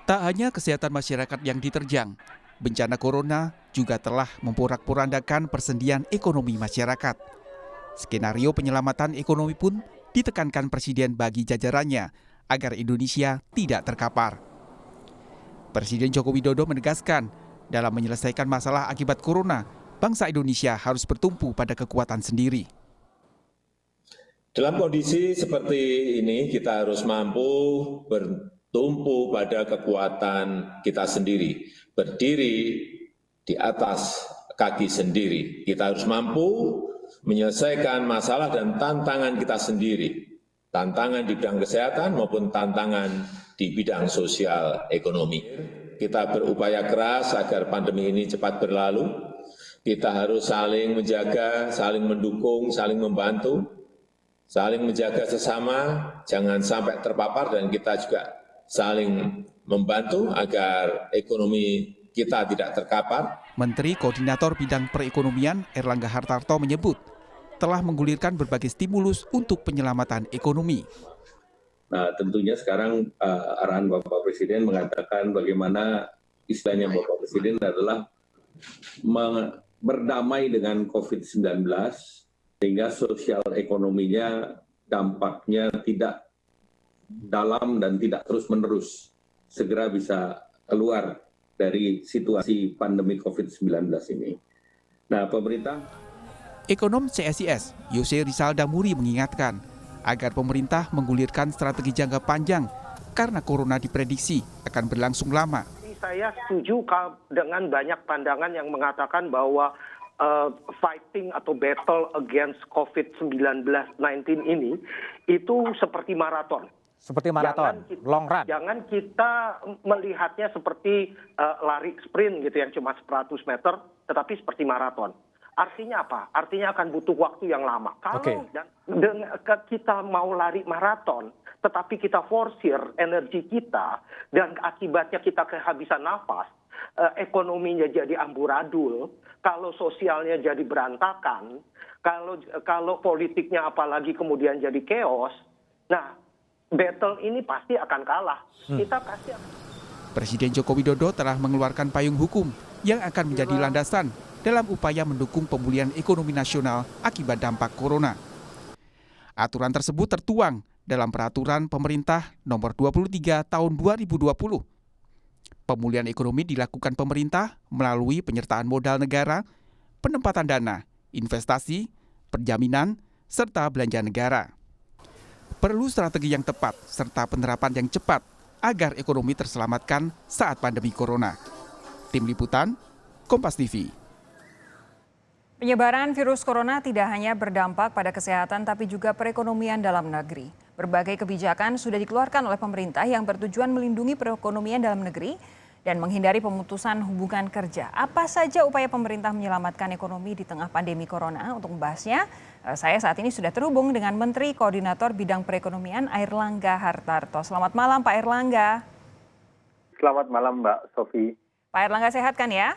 Tak hanya kesehatan masyarakat yang diterjang, bencana corona juga telah memporak-porandakan persendian ekonomi masyarakat. Skenario penyelamatan ekonomi pun ditekankan Presiden bagi jajarannya agar Indonesia tidak terkapar. Presiden Joko Widodo menegaskan, dalam menyelesaikan masalah akibat corona, bangsa Indonesia harus bertumpu pada kekuatan sendiri. Dalam kondisi seperti ini, kita harus mampu bertumpu pada kekuatan kita sendiri, berdiri di atas kaki sendiri. Kita harus mampu menyelesaikan masalah dan tantangan kita sendiri, tantangan di bidang kesehatan maupun tantangan di bidang sosial ekonomi. Kita berupaya keras agar pandemi ini cepat berlalu. Kita harus saling menjaga, saling mendukung, saling membantu, saling menjaga sesama, jangan sampai terpapar, dan kita juga saling membantu agar ekonomi kita tidak terkapar. Menteri Koordinator Bidang Perekonomian Airlangga Hartarto menyebut telah menggulirkan berbagai stimulus untuk penyelamatan ekonomi. Nah, tentunya sekarang arahan Bapak Presiden mengatakan bagaimana istilahnya Bapak Presiden adalah berdamai dengan COVID-19 sehingga sosial ekonominya dampaknya tidak dalam dan tidak terus-menerus, segera bisa keluar dari situasi pandemi COVID-19 ini. Nah, pemerintah... Ekonom CSIS, Yose Rizal Damuri mengingatkan agar pemerintah menggulirkan strategi jangka panjang karena corona diprediksi akan berlangsung lama. Saya setuju dengan banyak pandangan yang mengatakan bahwa fighting atau battle against COVID-19 ini itu seperti maraton. Seperti maraton, long run. Jangan kita melihatnya seperti lari sprint gitu yang cuma 100 meter, tetapi seperti maraton. Artinya apa? Artinya akan butuh waktu yang lama. Kalau kita mau lari maraton, tetapi kita forsir energi kita dan akibatnya kita kehabisan nafas, ekonominya jadi amburadul, kalau sosialnya jadi berantakan, kalau politiknya apalagi kemudian jadi chaos, nah battle ini pasti akan kalah. Presiden Joko Widodo telah mengeluarkan payung hukum yang akan menjadi landasan dalam upaya mendukung pemulihan ekonomi nasional akibat dampak corona. Aturan tersebut tertuang dalam Peraturan Pemerintah Nomor 23 Tahun 2020. Pemulihan ekonomi dilakukan pemerintah melalui penyertaan modal negara, penempatan dana, investasi, penjaminan, serta belanja negara. Perlu strategi yang tepat serta penerapan yang cepat agar ekonomi terselamatkan saat pandemi corona. Tim Liputan, Kompas TV. Penyebaran virus corona tidak hanya berdampak pada kesehatan tapi juga perekonomian dalam negeri. Berbagai kebijakan sudah dikeluarkan oleh pemerintah yang bertujuan melindungi perekonomian dalam negeri dan menghindari pemutusan hubungan kerja. Apa saja upaya pemerintah menyelamatkan ekonomi di tengah pandemi corona? Untuk membahasnya, saya saat ini sudah terhubung dengan Menteri Koordinator Bidang Perekonomian Airlangga Hartarto. Selamat malam Pak Airlangga. Selamat malam Mbak Sofi. Pak Airlangga sehat kan ya?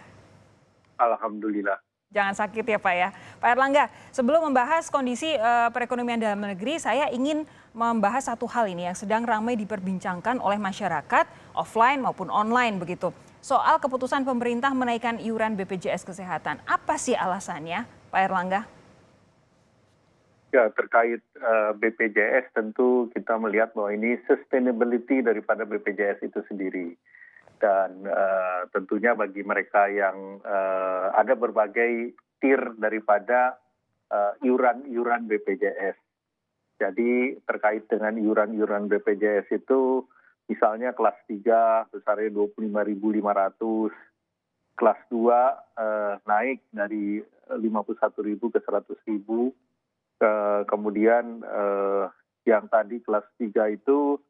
Alhamdulillah. Jangan sakit ya Pak ya. Pak Airlangga, sebelum membahas kondisi perekonomian dalam negeri, saya ingin membahas satu hal ini yang sedang ramai diperbincangkan oleh masyarakat, offline maupun online begitu. Soal keputusan pemerintah menaikkan iuran BPJS Kesehatan. Apa sih alasannya Pak Airlangga? Ya, terkait BPJS tentu kita melihat bahwa ini sustainability daripada BPJS itu sendiri. Dan tentunya bagi mereka yang ada berbagai tier daripada iuran BPJS. Jadi terkait dengan iuran BPJS itu misalnya kelas 3 besarnya 25.500, kelas 2 naik dari 51.000 ke 100.000, kemudian yang tadi kelas 3 itu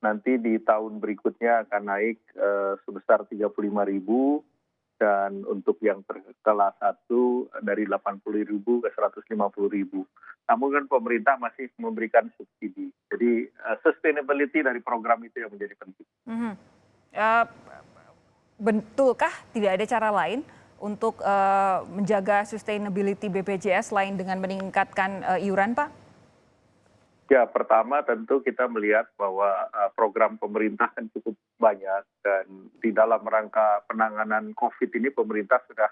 nanti di tahun berikutnya akan naik sebesar 35.000 dan untuk yang kelas 1 dari 80.000 ke 150.000. Namun kan pemerintah masih memberikan subsidi. Jadi sustainability dari program itu yang menjadi penting. Betulkah tidak ada cara lain untuk menjaga sustainability BPJS selain dengan meningkatkan iuran, Pak? Ya, pertama tentu kita melihat bahwa program pemerintah kan cukup banyak dan di dalam rangka penanganan COVID ini pemerintah sudah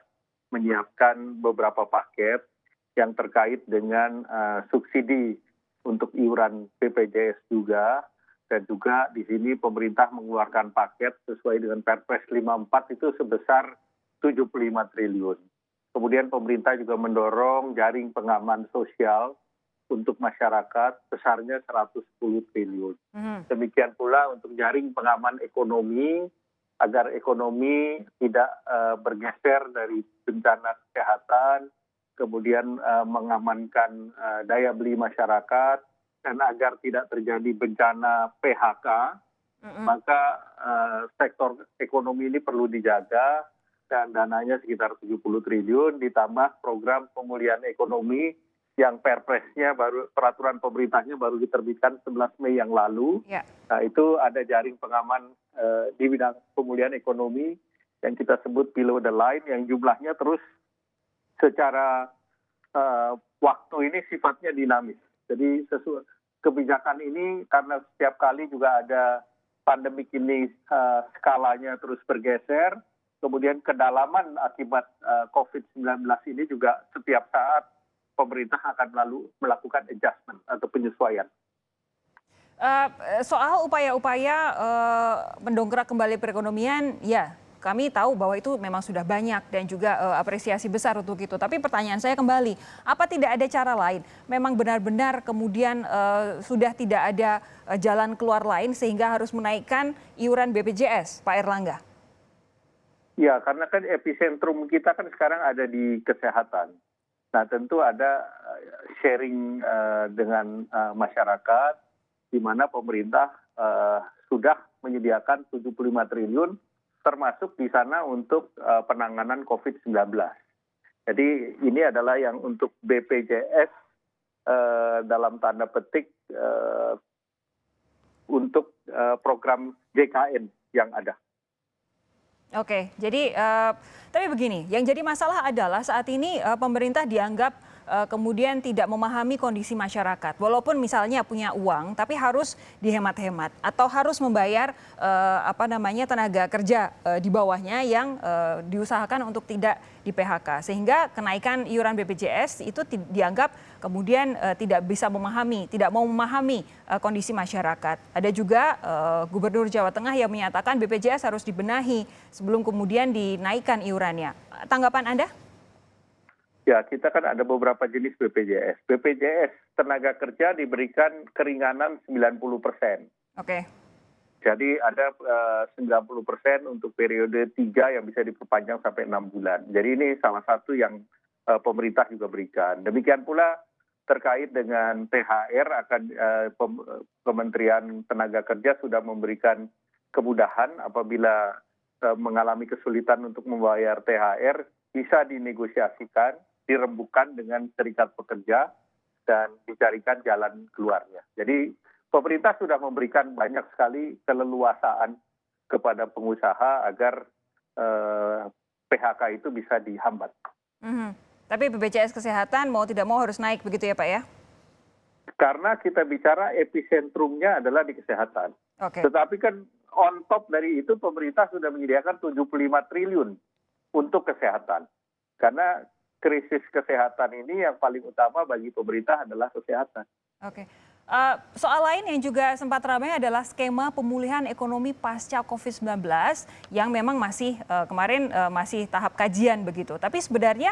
menyiapkan beberapa paket yang terkait dengan subsidi untuk iuran BPJS juga dan juga di sini pemerintah mengeluarkan paket sesuai dengan Perpres 54 itu sebesar 75 triliun. Kemudian pemerintah juga mendorong jaring pengaman sosial untuk masyarakat besarnya 110 triliun. Demikian pula untuk jaring pengaman ekonomi agar ekonomi tidak bergeser dari bencana kesehatan, kemudian mengamankan daya beli masyarakat, dan agar tidak terjadi bencana PHK, maka sektor ekonomi ini perlu dijaga dan dananya sekitar 70 triliun ditambah program pemulihan ekonomi yang perpresnya baru peraturan pemerintahnya baru diterbitkan 11 Mei yang lalu. Ya. Nah, itu ada jaring pengaman di bidang pemulihan ekonomi yang kita sebut below the line yang jumlahnya terus secara waktu ini sifatnya dinamis. Jadi kebijakan ini karena setiap kali juga ada pandemik ini skalanya terus bergeser, kemudian kedalaman akibat COVID-19 ini juga setiap saat pemerintah akan lalu melakukan adjustment atau penyesuaian. Soal upaya-upaya mendongkrak kembali perekonomian, ya kami tahu bahwa itu memang sudah banyak dan juga apresiasi besar untuk itu. Tapi pertanyaan saya kembali, apa tidak ada cara lain? Memang benar-benar kemudian sudah tidak ada jalan keluar lain sehingga harus menaikkan iuran BPJS, Pak Airlangga? Ya, karena kan epicentrum kita kan sekarang ada di kesehatan. Nah, tentu ada sharing dengan masyarakat, di mana pemerintah sudah menyediakan 75 triliun, termasuk di sana untuk penanganan COVID-19. Jadi ini adalah yang untuk BPJS dalam tanda petik untuk program JKN yang ada. Oke, jadi tapi begini, yang jadi masalah adalah saat ini pemerintah dianggap kemudian tidak memahami kondisi masyarakat. Walaupun misalnya punya uang, tapi harus dihemat-hemat atau harus membayar tenaga kerja di bawahnya yang diusahakan untuk tidak di PHK. Sehingga kenaikan iuran BPJS itu dianggap kemudian tidak bisa memahami, tidak mau memahami kondisi masyarakat. Ada juga Gubernur Jawa Tengah yang menyatakan BPJS harus dibenahi sebelum kemudian dinaikkan iurannya. Tanggapan Anda? Ya, kita kan ada beberapa jenis BPJS. BPJS tenaga kerja diberikan keringanan 90%. Oke. Jadi ada 90% untuk periode 3 yang bisa diperpanjang sampai 6 bulan. Jadi ini salah satu yang pemerintah juga berikan. Demikian pula terkait dengan THR akan Kementerian Tenaga Kerja sudah memberikan kemudahan apabila mengalami kesulitan untuk membayar THR bisa dinegosiasikan, dirembukan dengan serikat pekerja dan dicarikan jalan keluarnya. Jadi pemerintah sudah memberikan banyak sekali keleluasaan kepada pengusaha agar PHK itu bisa dihambat. Tapi BPJS Kesehatan mau tidak mau harus naik begitu ya Pak ya? Karena kita bicara epicentrumnya adalah di kesehatan. Okay. Tetapi kan on top dari itu pemerintah sudah menyediakan 75 triliun untuk kesehatan. Karena krisis kesehatan ini yang paling utama bagi pemerintah adalah kesehatan. Oke. Soal lain yang juga sempat ramai adalah skema pemulihan ekonomi pasca COVID-19 yang memang masih kemarin masih tahap kajian begitu. Tapi sebenarnya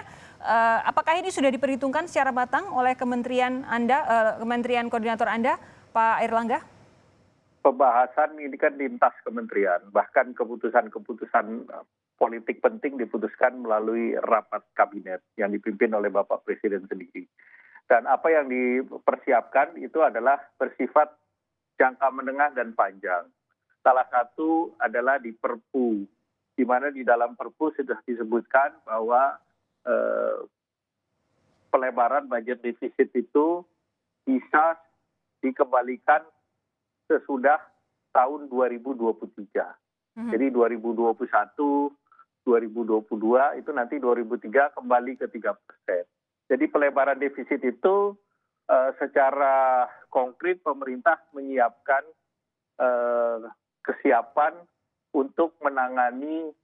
apakah ini sudah diperhitungkan secara matang oleh Kementerian Anda, Kementerian Koordinator Anda, Pak Airlangga? Pembahasan ini kan lintas kementerian, bahkan keputusan-keputusan politik penting diputuskan melalui rapat kabinet yang dipimpin oleh Bapak Presiden sendiri. Dan apa yang dipersiapkan itu adalah bersifat jangka menengah dan panjang. Salah satu adalah di Perpu, di mana di dalam Perpu sudah disebutkan bahwa pelebaran budget defisit itu bisa dikembalikan sesudah tahun 2023. Jadi 2021, 2022 itu nanti 2003 kembali ke 3%. Jadi pelebaran defisit itu secara konkret pemerintah menyiapkan kesiapan untuk menangani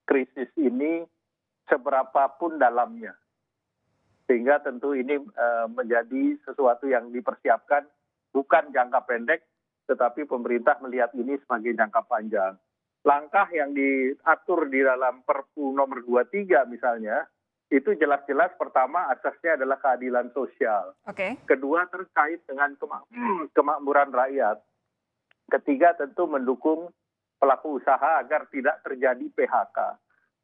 krisis ini seberapapun dalamnya. Sehingga tentu ini menjadi sesuatu yang dipersiapkan bukan jangka pendek, tetapi pemerintah melihat ini sebagai jangka panjang. Langkah yang diatur di dalam Perpu nomor 23 misalnya, itu jelas-jelas pertama asasnya adalah keadilan sosial. Kedua terkait dengan kemakmuran rakyat. Ketiga tentu mendukung pelaku usaha agar tidak terjadi PHK.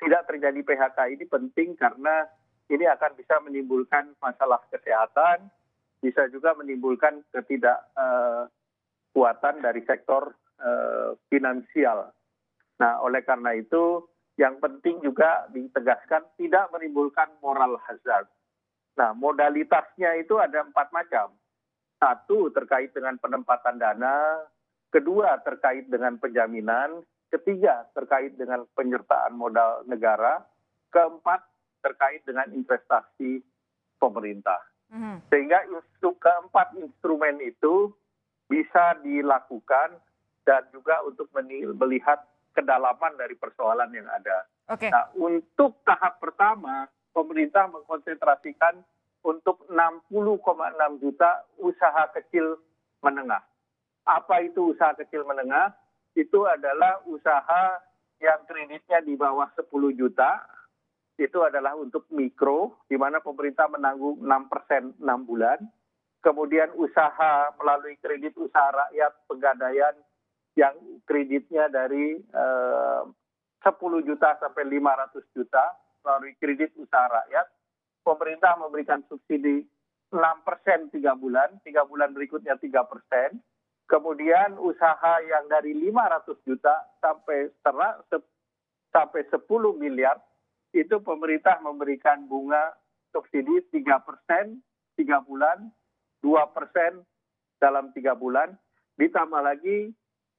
Tidak terjadi PHK ini penting karena ini akan bisa menimbulkan masalah kesehatan, bisa juga menimbulkan ketidakkuatan dari sektor finansial. Nah, oleh karena itu yang penting juga ditegaskan tidak menimbulkan moral hazard. Nah, modalitasnya itu ada 4 macam. 1 terkait dengan penempatan dana, kedua terkait dengan penjaminan, ketiga terkait dengan penyertaan modal negara, keempat terkait dengan investasi pemerintah. Sehingga keempat instrumen itu bisa dilakukan dan juga untuk melihat kedalaman dari persoalan yang ada. Nah, untuk tahap pertama, pemerintah mengkonsentrasikan untuk 60,6 juta usaha kecil menengah. Apa itu usaha kecil menengah? Itu adalah usaha yang kreditnya di bawah 10 juta. Itu adalah untuk mikro, di mana pemerintah menanggung 6% 6 bulan. Kemudian usaha melalui kredit usaha rakyat pegadaian yang kreditnya dari 10 juta sampai 500 juta melalui kredit usaha rakyat. Pemerintah memberikan subsidi 6% 3 bulan, 3 bulan berikutnya 3%. Kemudian usaha yang dari 500 juta sampai 10 miliar, itu pemerintah memberikan bunga subsidi 3% 3 bulan, 2% dalam 3 bulan, ditambah lagi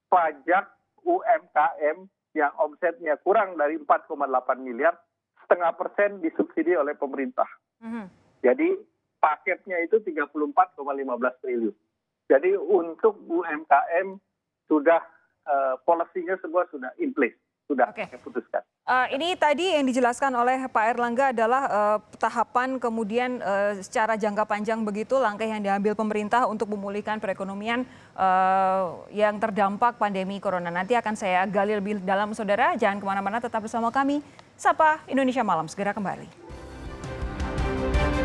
pajak UMKM yang omsetnya kurang dari 4,8 miliar, 0,5% disubsidi oleh pemerintah. Jadi paketnya itu 34,15 triliun. Jadi untuk UMKM sudah polisinya semua sudah in place, sudah diputuskan. Ini tadi yang dijelaskan oleh Pak Erlangga adalah tahapan kemudian secara jangka panjang begitu langkah yang diambil pemerintah untuk memulihkan perekonomian yang terdampak pandemi corona. Nanti akan saya gali lebih dalam, saudara. Jangan kemana-mana, tetap bersama kami. Sapa Indonesia Malam segera kembali.